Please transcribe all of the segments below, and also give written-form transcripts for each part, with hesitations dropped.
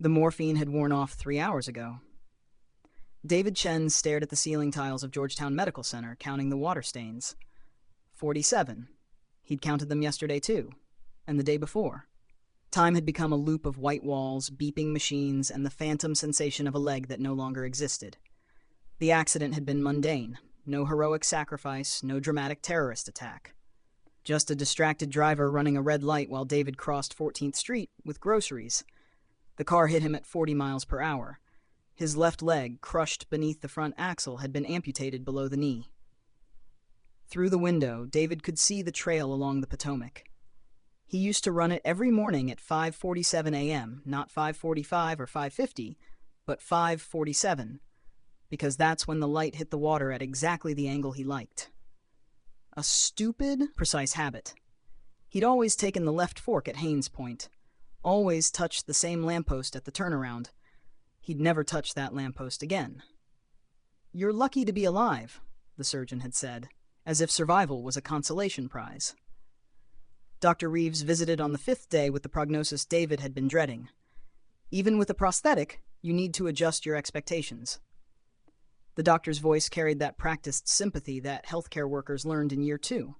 The morphine had worn off 3 hours ago. David Chen stared at the ceiling tiles of Georgetown Medical Center, counting the water stains. 47. He'd counted them yesterday, too, and the day before. Time had become a loop of white walls, beeping machines, and the phantom sensation of a leg that no longer existed. The accident had been mundane. No heroic sacrifice, no dramatic terrorist attack. Just a distracted driver running a red light while David crossed 14th Street with groceries. The car hit him at 40 miles per hour. His left leg, crushed beneath the front axle, had been amputated below the knee. Through the window, David could see the trail along the Potomac. He used to run it every morning at 5:47 a.m., not 5:45 or 5:50, but 5:47, because that's when the light hit the water at exactly the angle he liked. A stupid, precise habit. He'd always taken the left fork at Haines Point, always touched the same lamppost at the turnaround. He'd never touch that lamppost again. "You're lucky to be alive," the surgeon had said, as if survival was a consolation prize. Dr. Reeves visited on the 5th day with the prognosis David had been dreading. Even with a prosthetic, you need to adjust your expectations. The doctor's voice carried that practiced sympathy that healthcare workers learned in year 2.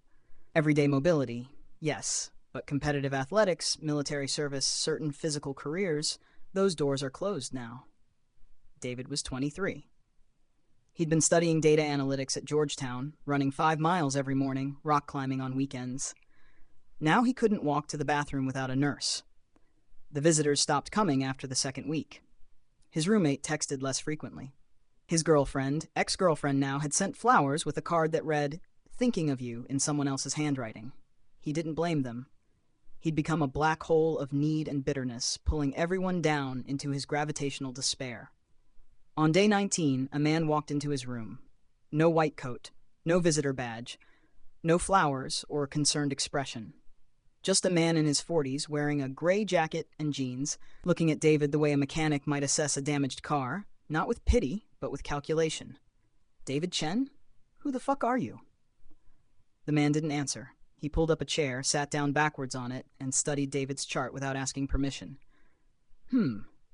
Everyday mobility, yes, but competitive athletics, military service, certain physical careers, those doors are closed now. David was 23. He'd been studying data analytics at Georgetown, running 5 miles every morning, rock climbing on weekends. Now he couldn't walk to the bathroom without a nurse. The visitors stopped coming after the 2nd week. His roommate texted less frequently. His girlfriend, ex-girlfriend now, had sent flowers with a card that read, "Thinking of you," in someone else's handwriting. He didn't blame them. He'd become a black hole of need and bitterness, pulling everyone down into his gravitational despair. On day 19, a man walked into his room. No white coat, no visitor badge, no flowers or concerned expression. Just a man in his 40s wearing a gray jacket and jeans, looking at David the way a mechanic might assess a damaged car, not with pity, but with calculation. "David Chen? Who the fuck are you?" The man didn't answer. He pulled up a chair, sat down backwards on it, and studied David's chart without asking permission.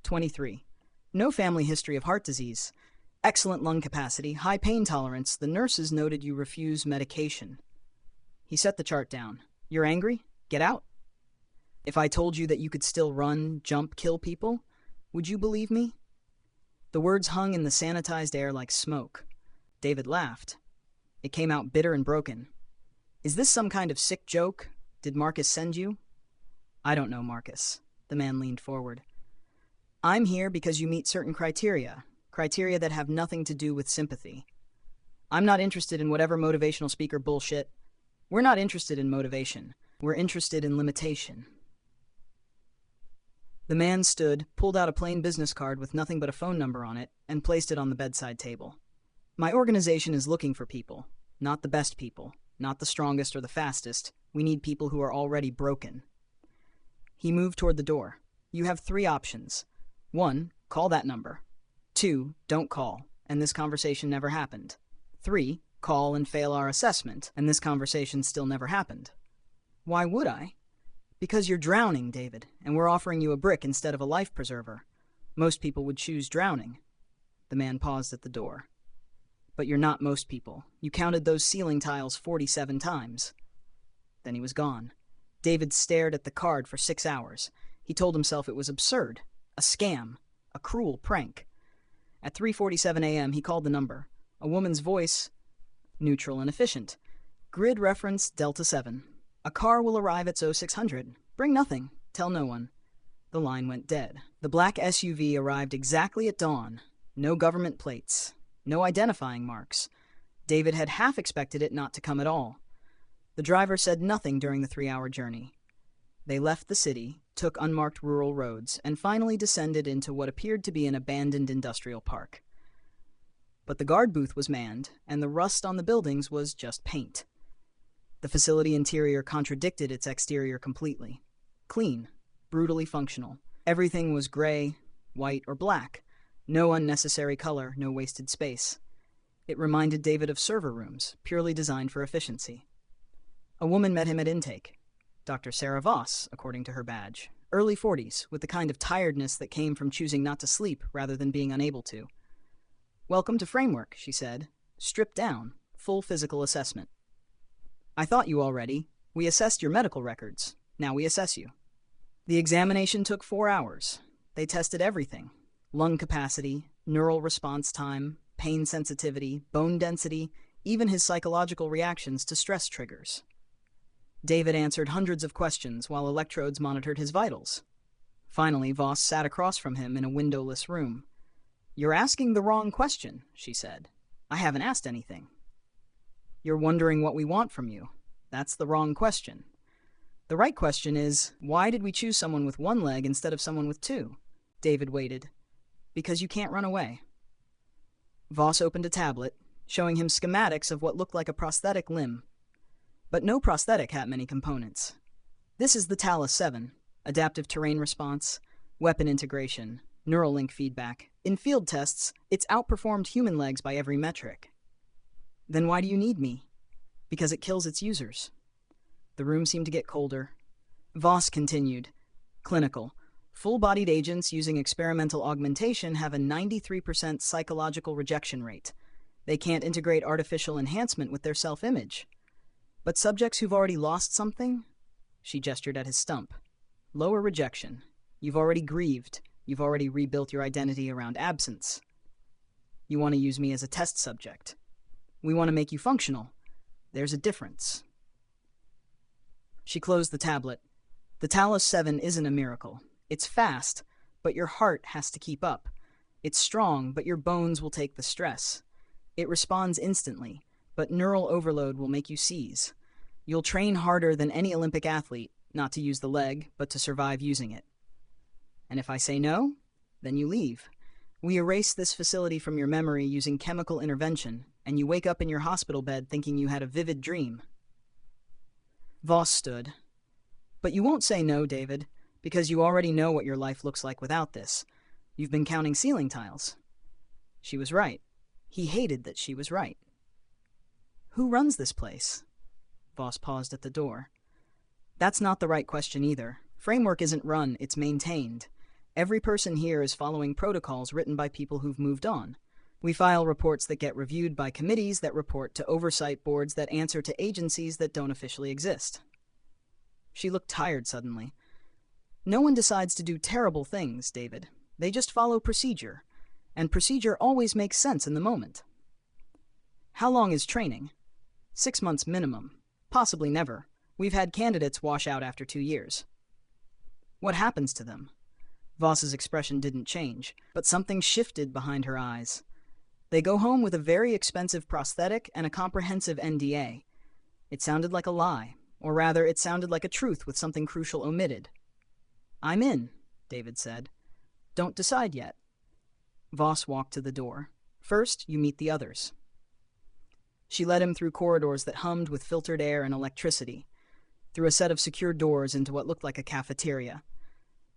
23. No family history of heart disease. Excellent lung capacity, high pain tolerance. The nurses noted you refuse medication. He set the chart down. "You're angry? Get out. If I told you that you could still run, jump, kill people, would you believe me?" The words hung in the sanitized air like smoke. David laughed. It came out bitter and broken. "Is this some kind of sick joke? Did Marcus send you?" "I don't know, Marcus." The man leaned forward. "I'm here because you meet certain criteria that have nothing to do with sympathy. I'm not interested in whatever motivational speaker bullshit. We're not interested in motivation. We're interested in limitation." The man stood, pulled out a plain business card with nothing but a phone number on it, and placed it on the bedside table. "My organization is looking for people, not the best people, not the strongest or the fastest. We need people who are already broken." He moved toward the door. "You have 3 options. 1, call that number. 2, don't call, and this conversation never happened. 3, call and fail our assessment, and this conversation still never happened." "Why would I?" "Because you're drowning, David, and we're offering you a brick instead of a life preserver. Most people would choose drowning." The man paused at the door. "But you're not most people. You counted those ceiling tiles 47 times. Then he was gone. David stared at the card for 6 hours. He told himself it was absurd, a scam, a cruel prank. At 3:47 a.m., he called the number. A woman's voice, neutral and efficient. "Grid reference Delta 7. A car will arrive at 0600. Bring nothing. Tell no one." The line went dead. The black SUV arrived exactly at dawn. No government plates. No identifying marks. David had half expected it not to come at all. The driver said nothing during the 3-hour journey. They left the city, took unmarked rural roads, and finally descended into what appeared to be an abandoned industrial park. But the guard booth was manned, and the rust on the buildings was just paint. The facility interior contradicted its exterior completely. Clean, brutally functional. Everything was gray, white, or black. No unnecessary color, no wasted space. It reminded David of server rooms, purely designed for efficiency. A woman met him at intake. Dr. Sarah Voss, according to her badge. Early 40s, with the kind of tiredness that came from choosing not to sleep rather than being unable to. "Welcome to Framework," she said. "Stripped down. Full physical assessment." "I thought you already. We assessed your medical records. Now we assess you." The examination took 4 hours. They tested everything: lung capacity, neural response time, pain sensitivity, bone density, even his psychological reactions to stress triggers. David answered hundreds of questions while electrodes monitored his vitals. Finally, Voss sat across from him in a windowless room. "You're asking the wrong question," she said. "I haven't asked anything." "You're wondering what we want from you. That's the wrong question. The right question is, why did we choose someone with one leg instead of someone with two?" David waited. "Because you can't run away." Voss opened a tablet, showing him schematics of what looked like a prosthetic limb. But no prosthetic had many components. "This is the Talus 7, adaptive terrain response, weapon integration, neural link feedback. In field tests, it's outperformed human legs by every metric." "Then why do you need me?" "Because it kills its users." The room seemed to get colder. Voss continued. "Clinical. Full-bodied agents using experimental augmentation have a 93% psychological rejection rate. They can't integrate artificial enhancement with their self-image. But subjects who've already lost something?" She gestured at his stump. "Lower rejection. You've already grieved. You've already rebuilt your identity around absence. You want to use me as a test subject. We want to make you functional. There's a difference." She closed the tablet. "The Talus 7 isn't a miracle. It's fast, but your heart has to keep up. It's strong, but your bones will take the stress. It responds instantly, but neural overload will make you seize. You'll train harder than any Olympic athlete, not to use the leg, but to survive using it. And if I say no, then you leave. We erase this facility from your memory using chemical intervention, and you wake up in your hospital bed thinking you had a vivid dream." Voss stood. "But you won't say no, David, because you already know what your life looks like without this. You've been counting ceiling tiles." She was right. He hated that she was right. "Who runs this place?" Voss paused at the door. "That's not the right question either. Framework isn't run, it's maintained. Every person here is following protocols written by people who've moved on. We file reports that get reviewed by committees that report to oversight boards that answer to agencies that don't officially exist." She looked tired suddenly. "No one decides to do terrible things, David. They just follow procedure. And procedure always makes sense in the moment." "How long is training?" 6 months minimum. Possibly never. We've had candidates wash out after 2 years. "What happens to them?" Voss's expression didn't change, but something shifted behind her eyes. "They go home with a very expensive prosthetic and a comprehensive NDA." It sounded like a lie, or rather, it sounded like a truth with something crucial omitted. "I'm in," David said. "Don't decide yet." Voss walked to the door. "First, you meet the others." She led him through corridors that hummed with filtered air and electricity, through a set of secure doors into what looked like a cafeteria.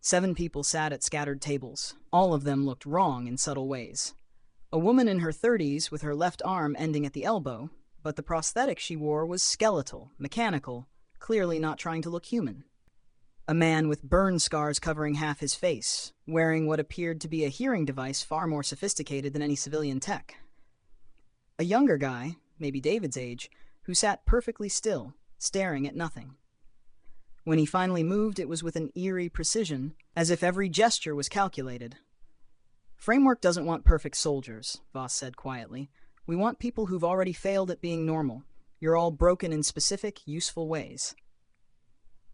7 people sat at scattered tables. All of them looked wrong in subtle ways. A woman in her 30s with her left arm ending at the elbow, but the prosthetic she wore was skeletal, mechanical, clearly not trying to look human. A man with burn scars covering half his face, wearing what appeared to be a hearing device far more sophisticated than any civilian tech. A younger guy, maybe David's age, who sat perfectly still, staring at nothing. When he finally moved, it was with an eerie precision, as if every gesture was calculated. "Framework doesn't want perfect soldiers," Voss said quietly. "We want people who've already failed at being normal. You're all broken in specific, useful ways."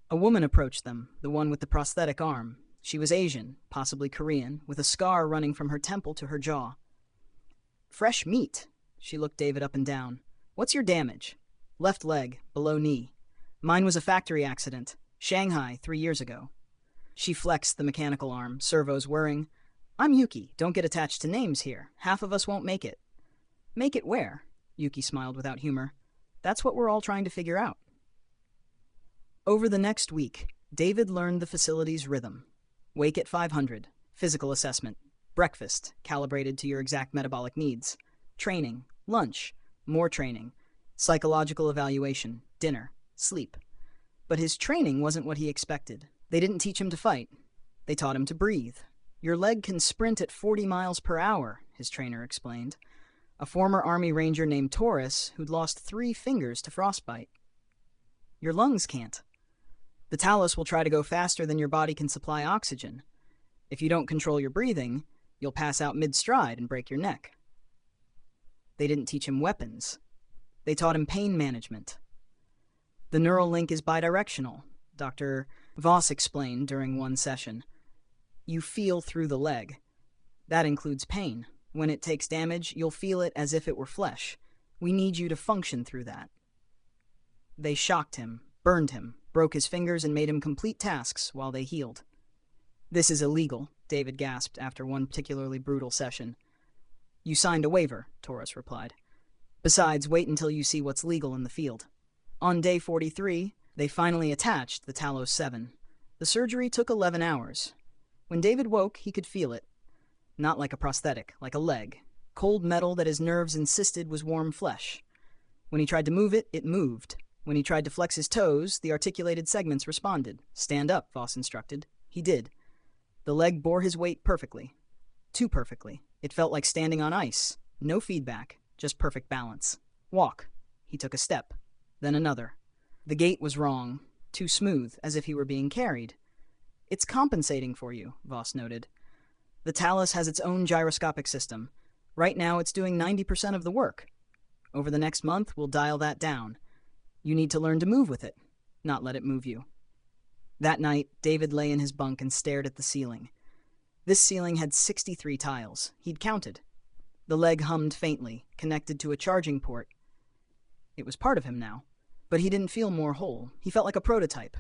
A woman approached them, the one with the prosthetic arm. She was Asian, possibly Korean, with a scar running from her temple to her jaw. "Fresh meat." She looked David up and down. "What's your damage?" "Left leg, below knee. Mine was a factory accident. Shanghai, 3 years ago." She flexed the mechanical arm, servos whirring. "I'm Yuki. Don't get attached to names here. Half of us won't make it." "Make it where?" Yuki smiled without humor. "That's what we're all trying to figure out." Over the next week, David learned the facility's rhythm. Wake at 500, physical assessment. Breakfast, calibrated to your exact metabolic needs. Training, lunch, more training. Psychological evaluation, dinner, sleep. But his training wasn't what he expected. They didn't teach him to fight. They taught him to breathe. Your leg can sprint at 40 miles per hour, his trainer explained. A former Army Ranger named Taurus who'd lost 3 fingers to frostbite. Your lungs can't. The Talos will try to go faster than your body can supply oxygen. If you don't control your breathing, you'll pass out mid-stride and break your neck. They didn't teach him weapons. They taught him pain management. The neural link is bidirectional, Dr. Voss explained during one session. You feel through the leg. That includes pain. When it takes damage, you'll feel it as if it were flesh. We need you to function through that. They shocked him, burned him, broke his fingers, and made him complete tasks while they healed. This is illegal, David gasped after one particularly brutal session. You signed a waiver, Taurus replied. Besides, wait until you see what's legal in the field. On day 43, they finally attached the Talos 7. The surgery took 11 hours. When David woke, he could feel it. Not like a prosthetic, like a leg. Cold metal that his nerves insisted was warm flesh. When he tried to move it, it moved. When he tried to flex his toes, the articulated segments responded. Stand up, Voss instructed. He did. The leg bore his weight perfectly. Too perfectly. It felt like standing on ice. No feedback, just perfect balance. Walk. He took a step, then another. The gait was wrong. Too smooth, as if he were being carried. It's compensating for you, Voss noted. The Talos has its own gyroscopic system. Right now it's doing 90% of the work. Over the next month, we'll dial that down. You need to learn to move with it, not let it move you. That night, David lay in his bunk and stared at the ceiling. This ceiling had 63 tiles. He'd counted. The leg hummed faintly, connected to a charging port. It was part of him now. But he didn't feel more whole. He felt like a prototype,